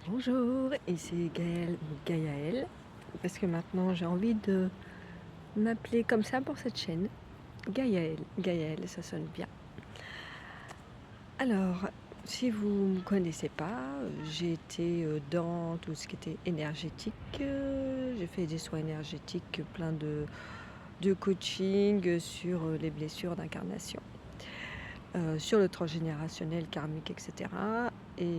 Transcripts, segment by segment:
Bonjour, ici Gaëlle, parce que maintenant j'ai envie de m'appeler comme ça pour cette chaîne. Gaëlle, ça sonne bien. Alors, si vous ne me connaissez pas, j'ai été dans tout ce qui était énergétique. J'ai fait des soins énergétiques, plein de coaching sur les blessures d'incarnation, sur le transgénérationnel, karmique, etc. Et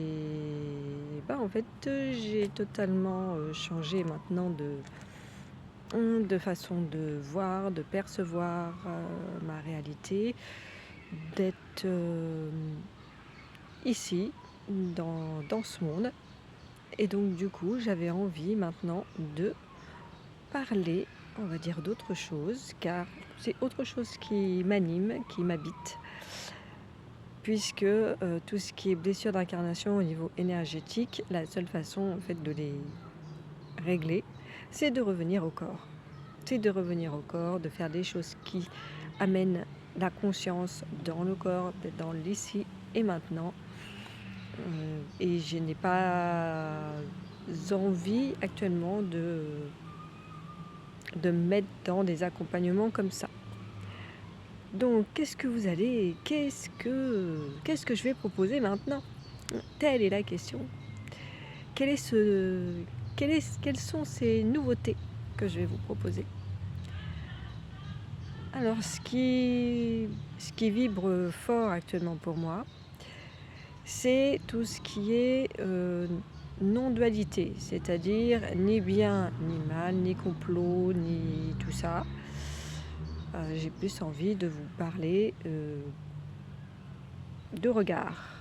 en fait, j'ai totalement changé maintenant de façon de voir, de percevoir ma réalité, d'être ici, dans ce monde. Et donc du coup, j'avais envie maintenant de parler, on va dire, d'autre chose, car c'est autre chose qui m'anime, qui m'habite, puisque tout ce qui est blessure d'incarnation au niveau énergétique, la seule façon en fait de les régler, c'est de revenir au corps. C'est de revenir au corps, de faire des choses qui amènent la conscience dans le corps, d'être dans l'ici et maintenant. Et je n'ai pas envie actuellement de me mettre dans des accompagnements comme ça. Donc, qu'est-ce que je vais proposer maintenant? Telle est la question. Quelles sont ces nouveautés que je vais vous proposer? Alors, ce qui vibre fort actuellement pour moi, c'est tout ce qui est non-dualité, c'est-à-dire ni bien ni mal, ni complot, ni tout ça. J'ai plus envie de vous parler de regard,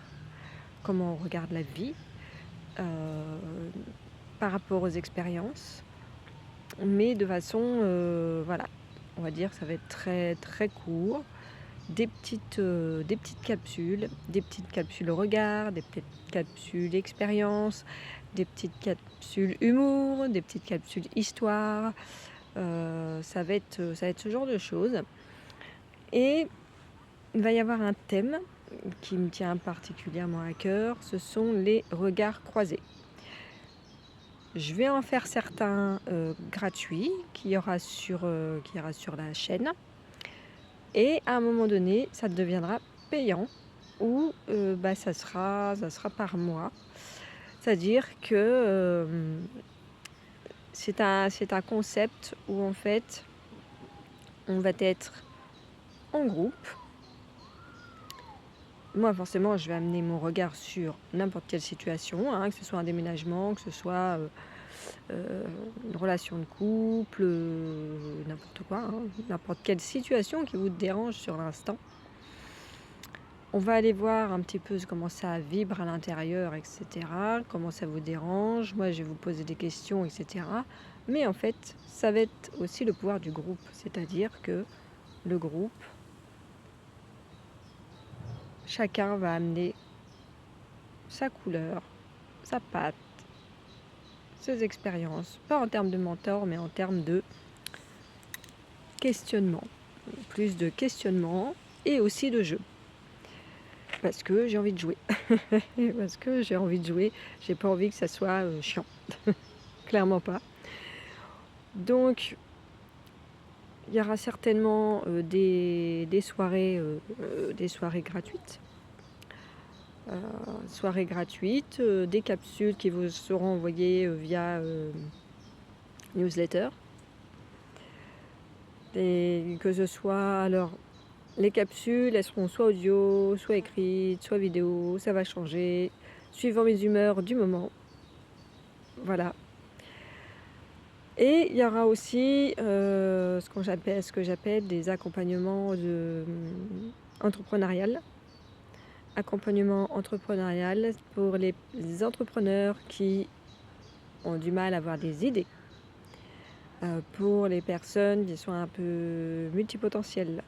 comment on regarde la vie par rapport aux expériences, mais de façon, voilà, on va dire que ça va être très très court, des petites capsules regard, des petites capsules expérience, des petites capsules humour, des petites capsules histoire. Ça va être ce genre de choses. Et il va y avoir un thème qui me tient particulièrement à cœur, ce sont les regards croisés. Je vais en faire certains gratuits qu'il y aura sur la chaîne. Et à un moment donné, ça deviendra payant ou ça sera par mois. C'est-à-dire que c'est un concept où en fait, on va être en groupe. Moi, forcément, je vais amener mon regard sur n'importe quelle situation, que ce soit un déménagement, que ce soit une relation de couple, n'importe quoi, n'importe quelle situation qui vous dérange sur l'instant. On va aller voir un petit peu comment ça vibre à l'intérieur, etc. Comment ça vous dérange. Moi, je vais vous poser des questions, etc. Mais en fait, ça va être aussi le pouvoir du groupe. C'est-à-dire que le groupe, chacun va amener sa couleur, sa patte, ses expériences. Pas en termes de mentor, mais en termes de questionnement. Plus de questionnement et aussi de jeu. Parce que j'ai envie de jouer. Parce que j'ai envie de jouer. J'ai pas envie que ça soit chiant. Clairement pas. Donc, il y aura certainement des soirées gratuites. Des capsules qui vous seront envoyées via newsletter. Et que ce soit, alors, les capsules, elles seront soit audio, soit écrites, soit vidéo, ça va changer, suivant mes humeurs du moment. Voilà. Et il y aura aussi ce que j'appelle des accompagnements entrepreneurial. Accompagnement entrepreneurial pour les entrepreneurs qui ont du mal à avoir des idées. Pour les personnes qui sont un peu multipotentielles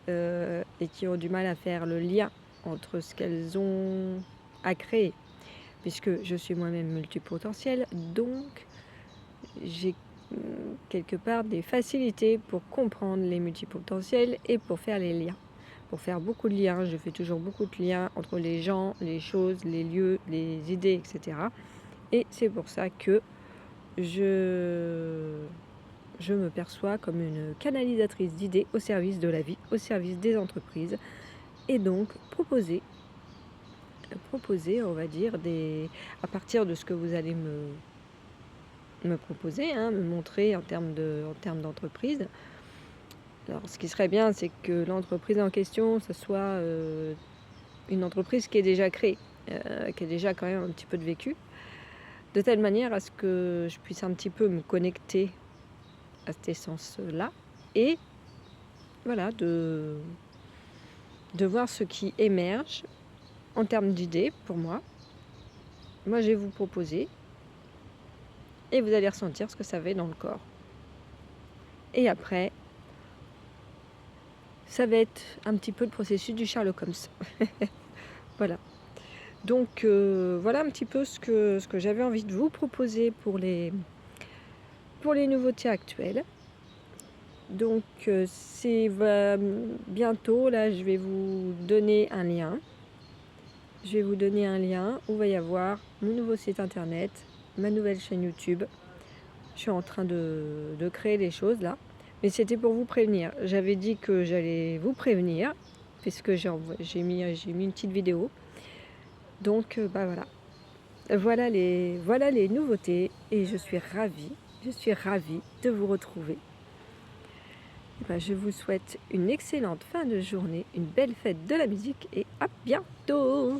et qui ont du mal à faire le lien entre ce qu'elles ont à créer. Puisque je suis moi-même multipotentielle, donc j'ai quelque part des facilités pour comprendre les multipotentiels et pour faire les liens. Pour faire beaucoup de liens, je fais toujours beaucoup de liens entre les gens, les choses, les lieux, les idées, etc. Et c'est pour ça que je me perçois comme une canalisatrice d'idées au service de la vie, au service des entreprises, et donc proposer, on va dire, à partir de ce que vous allez me proposer, hein, me montrer en termes d'entreprise. Alors, ce qui serait bien, c'est que l'entreprise en question, ce soit une entreprise qui est déjà créée, qui a déjà quand même un petit peu de vécu, de telle manière à ce que je puisse un petit peu me connecter à cette essence-là, et voilà, de voir ce qui émerge en termes d'idées pour moi. Moi, je vais vous proposer, et vous allez ressentir ce que ça fait dans le corps. Et après, ça va être un petit peu le processus du Sherlock Holmes. Voilà. Donc voilà un petit peu ce que j'avais envie de vous proposer pour les nouveautés actuelles. Donc c'est bientôt, là je vais vous donner un lien. Je vais vous donner un lien où il va y avoir mon nouveau site internet, ma nouvelle chaîne YouTube. Je suis en train de créer les choses là. Mais c'était pour vous prévenir. J'avais dit que j'allais vous prévenir, puisque j'ai mis une petite vidéo. Donc bah voilà. Voilà les nouveautés, et je suis ravie de vous retrouver. Ben, je vous souhaite une excellente fin de journée, une belle fête de la musique, et à bientôt!